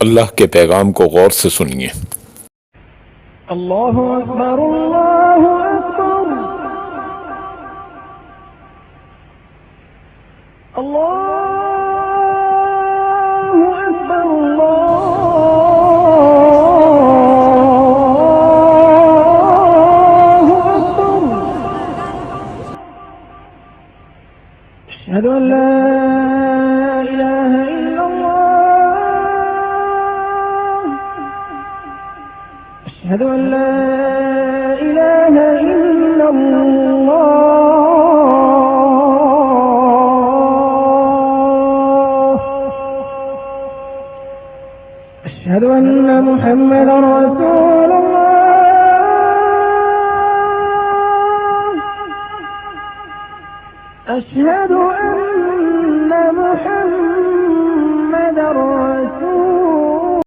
अल्लाह के पैगाम को गौर से सुनिए। अल्लाहु अकबर, अल्लाहु अकबर, अल्लाहु अकबर, अल्लाहु अकबर। अशहदु अन ला इलाहा इल्लल्लाह, अशहदु अन ला इलाहा इल्लल्लाह, أشهد أن محمدا رسول الله، أشهد أن